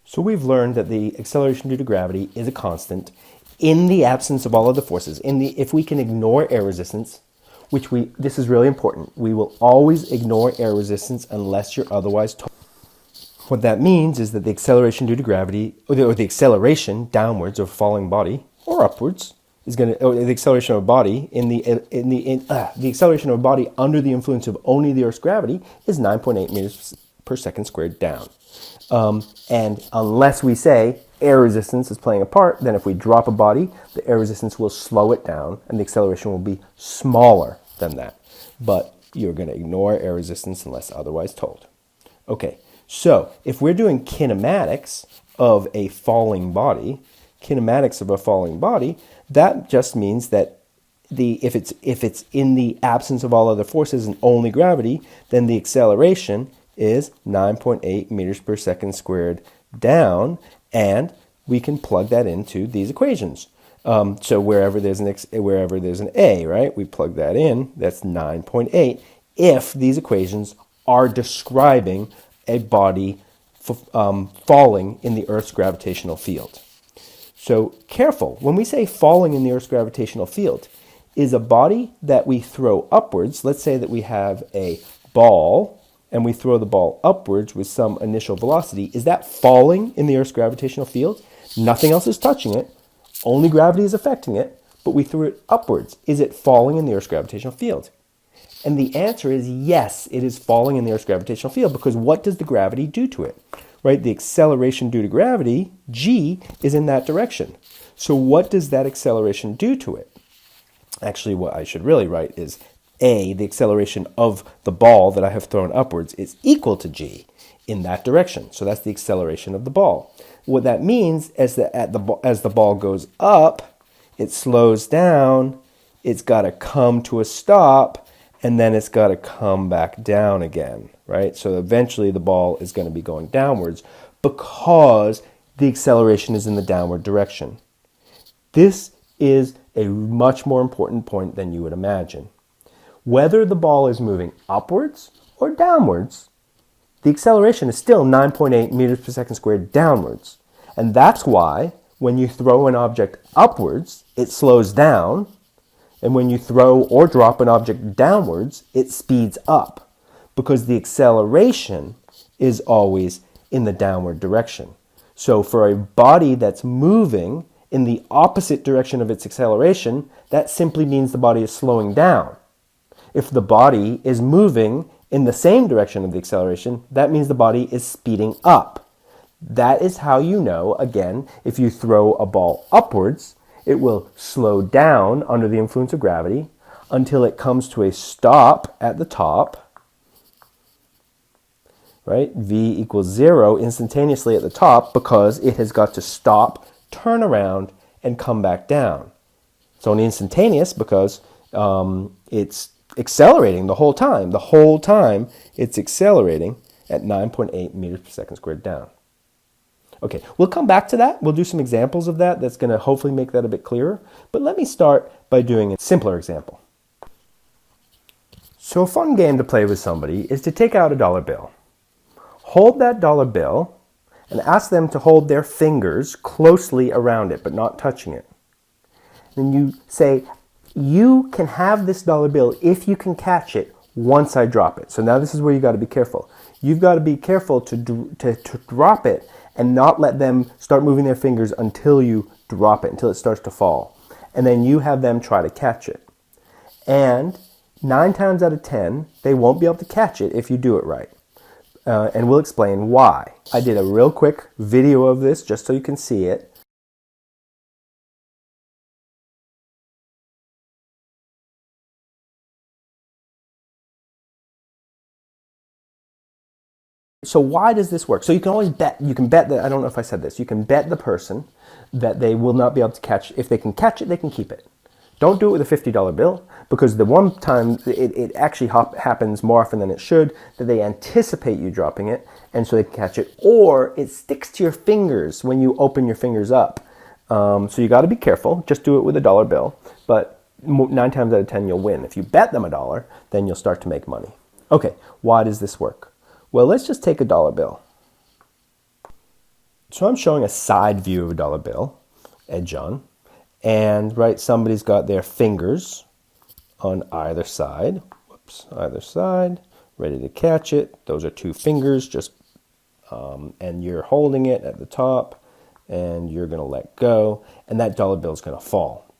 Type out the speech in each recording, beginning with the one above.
So we've learned that the acceleration due to gravity is a constant in the absence of all other forces. If we can ignore air resistance, this is really important. We will always ignore air resistance unless you're otherwise told. What that means is that the acceleration due to gravity, or the acceleration downwards of a falling body or upwards, is going to, or the acceleration of a body the acceleration of a body under the influence of only the Earth's gravity is 9.8 meters per second squared down. And unless we say air resistance is playing a part, then if we drop a body, the air resistance will slow it down and the acceleration will be smaller than that. But you're going to ignore air resistance unless otherwise told. Okay, so if we're doing kinematics of a falling body, that just means that if it's in the absence of all other forces and only gravity, then the acceleration is 9.8 meters per second squared down, and we can plug that into these equations. So wherever there's an A, right, we plug that in, that's 9.8, if these equations are describing a body falling in the Earth's gravitational field. So careful, when we say falling in the Earth's gravitational field, is a body that we throw upwards, let's say that we have a ball, and we throw the ball upwards with some initial velocity, is that falling in the Earth's gravitational field? Nothing else is touching it, only gravity is affecting it, but we threw it upwards. Is it falling in the Earth's gravitational field? And the answer is yes, it is falling in the Earth's gravitational field, because what does the gravity do to it? Right? The acceleration due to gravity, g, is in that direction. So what does that acceleration do to it? Actually, what I should really write is A, the acceleration of the ball that I have thrown upwards, is equal to g in that direction. So that's the acceleration of the ball. What that means is that as the ball goes up, it slows down, it's got to come to a stop, and then it's got to come back down again, right? So eventually the ball is going to be going downwards because the acceleration is in the downward direction. This is a much more important point than you would imagine. Whether the ball is moving upwards or downwards, the acceleration is still 9.8 meters per second squared downwards. And that's why when you throw an object upwards, it slows down. And when you throw or drop an object downwards, it speeds up, because the acceleration is always in the downward direction. So for a body that's moving in the opposite direction of its acceleration, that simply means the body is slowing down. If the body is moving in the same direction of the acceleration, that means the body is speeding up. That is how you know, again, if you throw a ball upwards, it will slow down under the influence of gravity until it comes to a stop at the top, right? V equals 0 instantaneously at the top, because it has got to stop, turn around, and come back down. It's only instantaneous because it's accelerating the whole time. The whole time it's accelerating at 9.8 meters per second squared down. Okay, we'll come back to that. We'll do some examples of that. That's going to hopefully make that a bit clearer. But let me start by doing a simpler example. So a fun game to play with somebody is to take out a dollar bill. Hold that dollar bill and ask them to hold their fingers closely around it, but not touching it. Then you say, you can have this dollar bill if you can catch it once I drop it. So now this is where you got to be careful. You've got to be careful to drop it and not let them start moving their fingers until you drop it, until it starts to fall. And then you have them try to catch it. And 9 times out of 10, they won't be able to catch it if you do it right. And we'll explain why. I did a real quick video of this just so you can see it. So why does this work? So you can always bet, that, I don't know if I said this, you can bet the person that they will not be able to catch, if they can catch it, they can keep it. Don't do it with a $50 bill, because the one time it actually happens more often than it should, that they anticipate you dropping it, and so they can catch it, or it sticks to your fingers when you open your fingers up. So you got to be careful. Just do it with a dollar bill, but 9 times out of 10 you'll win. If you bet them $1, then you'll start to make money. Okay, why does this work? Well, let's just take a dollar bill. So I'm showing a side view of a dollar bill, edge on, and right, somebody's got their fingers on either side, either side, ready to catch it. Those are two fingers, and you're holding it at the top, and you're going to let go, and that dollar bill is going to fall.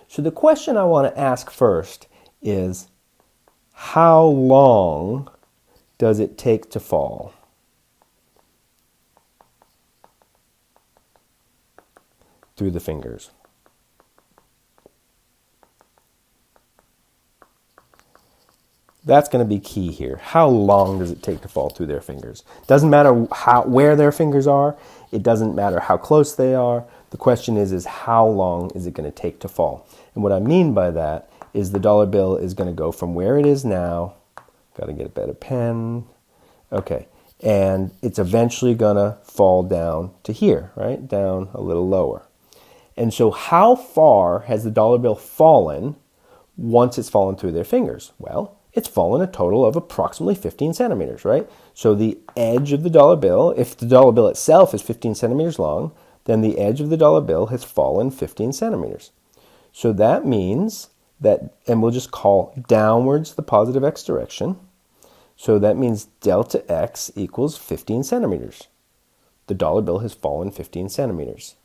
So the question I want to ask first is, how long does it take to fall? Through the fingers. That's going to be key here. How long does it take to fall through their fingers? Doesn't matter where their fingers are. It doesn't matter how close they are. The question is how long is it going to take to fall? And what I mean by that is the dollar bill is going to go from where it is now. Got to get a better pen. Okay. And it's eventually going to fall down to here, right? Down a little lower. And so how far has the dollar bill fallen once it's fallen through their fingers? Well, it's fallen a total of approximately 15 centimeters, right? So the edge of the dollar bill, if the dollar bill itself is 15 centimeters long, then the edge of the dollar bill has fallen 15 centimeters. So that means that, and we'll just call downwards the positive x direction. So that means delta x equals 15 centimeters. The dollar bill has fallen 15 centimeters.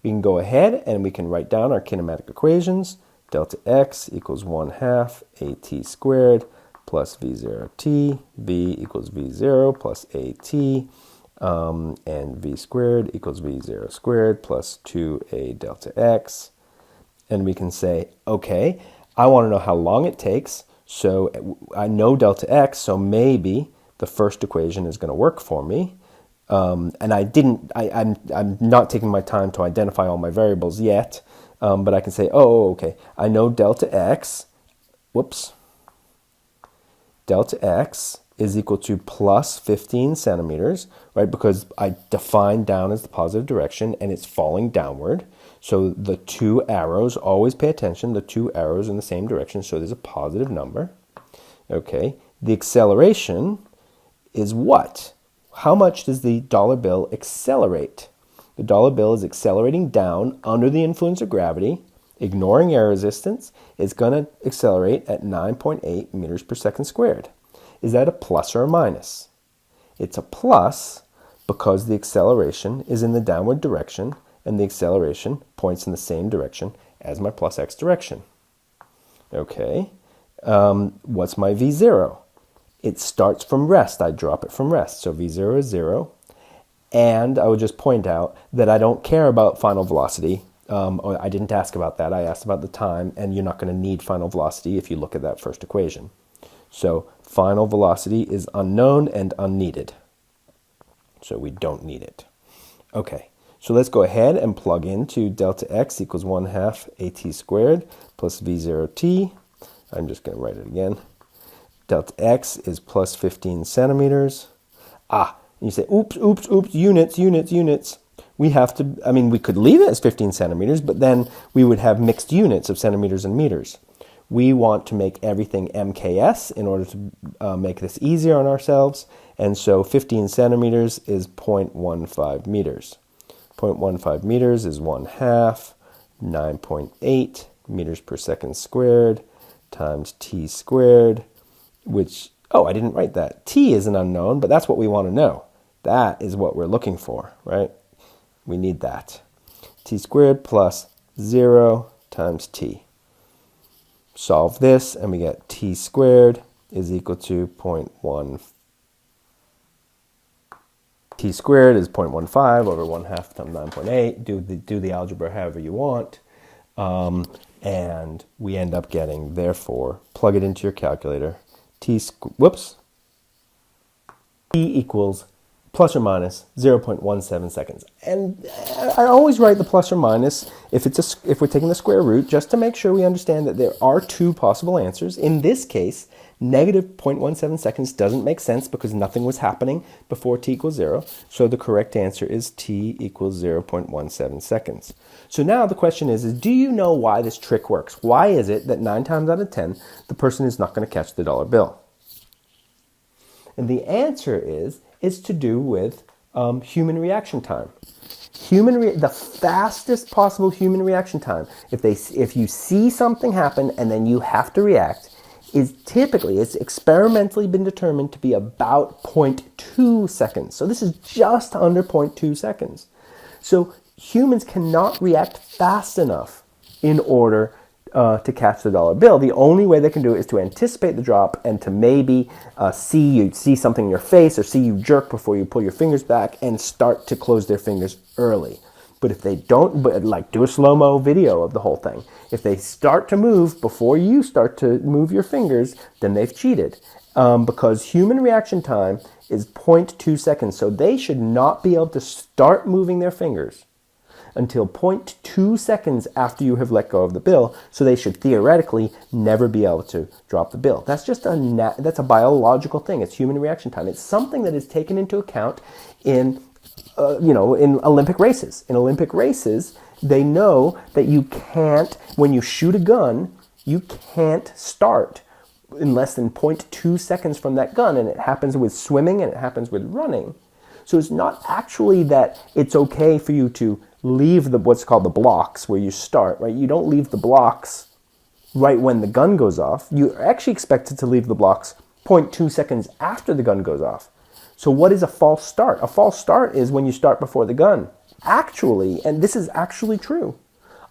We can go ahead and we can write down our kinematic equations. Delta x equals 1/2 at squared plus v0t. V equals v0 plus at. And v squared equals v0 squared plus 2a delta x. And we can say, okay, I want to know how long it takes. So I know delta x, so maybe the first equation is going to work for me. And I'm not taking my time to identify all my variables yet, but I can say, okay, I know delta x, delta x is equal to plus 15 centimeters, right? Because I define down as the positive direction and it's falling downward. So the two arrows, always pay attention, the two arrows in the same direction, so there's a positive number. Okay, the acceleration is what? How much does the dollar bill accelerate? The dollar bill is accelerating down under the influence of gravity, ignoring air resistance. It's going to accelerate at 9.8 meters per second squared. Is that a plus or a minus? It's a plus because the acceleration is in the downward direction and the acceleration points in the same direction as my plus x direction. Okay, what's my v0? It starts from rest. I drop it from rest. So v0 is 0. And I would just point out that I don't care about final velocity. I didn't ask about that. I asked about the time, and you're not going to need final velocity if you look at that first equation. So final velocity is unknown and unneeded. So we don't need it. Okay, so let's go ahead and plug into delta x equals 1/2 at squared plus v0t. I'm just going to write it again. Delta x is plus 15 centimeters. And you say, oops, units. We have to, we could leave it as 15 centimeters, but then we would have mixed units of centimeters and meters. We want to make everything MKS in order to make this easier on ourselves. And so 15 centimeters is 0.15 meters. 0.15 meters is 1/2, 9.8 meters per second squared times t squared, which, I didn't write that. T is an unknown, but that's what we want to know. That is what we're looking for, right? We need that. T squared plus 0 times t. Solve this, and we get t squared is equal to 0.1. T squared is 0.15 over 1/2 times 9.8. Do the algebra however you want. And we end up getting, therefore, plug it into your calculator. T equals plus or minus 0.17 seconds. And I always write the plus or minus if we're taking the square root, just to make sure we understand that there are two possible answers. In this case, negative 0.17 seconds doesn't make sense because nothing was happening before t equals 0. So the correct answer is t equals 0.17 seconds. So now the question is do you know why this trick works? Why is it that 9 times out of 10, the person is not going to catch the dollar bill? And the answer is it's to do with human reaction time. the fastest possible human reaction time, if you see something happen and then you have to react, is typically, it's experimentally been determined to be about 0.2 seconds. So this is just under 0.2 seconds. So humans cannot react fast enough in order to catch the dollar bill. The only way they can do it is to anticipate the drop and to maybe see something in your face or see you jerk before you pull your fingers back and start to close their fingers early. But if they don't, like do a slow-mo video of the whole thing. If they start to move before you start to move your fingers, then they've cheated. Because human reaction time is 0.2 seconds. So they should not be able to start moving their fingers until 0.2 seconds after you have let go of the bill. So they should theoretically never be able to drop the bill. That's just that's a biological thing. It's human reaction time. It's something that is taken into account in in Olympic races. In Olympic races, they know that you can't, when you shoot a gun, you can't start in less than 0.2 seconds from that gun. And it happens with swimming and it happens with running. So it's not actually that it's okay for you to leave what's called the blocks where you start, right? You don't leave the blocks right when the gun goes off. You're actually expected to leave the blocks 0.2 seconds after the gun goes off. So what is a false start? A false start is when you start before the gun. Actually, and this is actually true,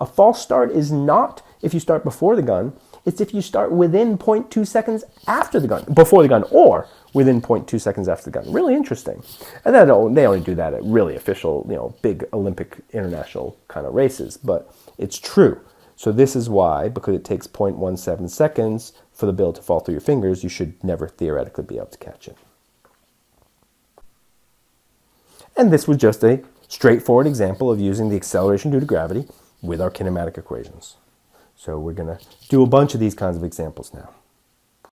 a false start is not if you start before the gun, it's if you start within 0.2 seconds after the gun, before the gun, or within 0.2 seconds after the gun. Really interesting. And then they only do that at really official, big Olympic international kind of races, but it's true. So this is why, because it takes 0.17 seconds for the bill to fall through your fingers, you should never theoretically be able to catch it. And this was just a straightforward example of using the acceleration due to gravity with our kinematic equations. So we're going to do a bunch of these kinds of examples now.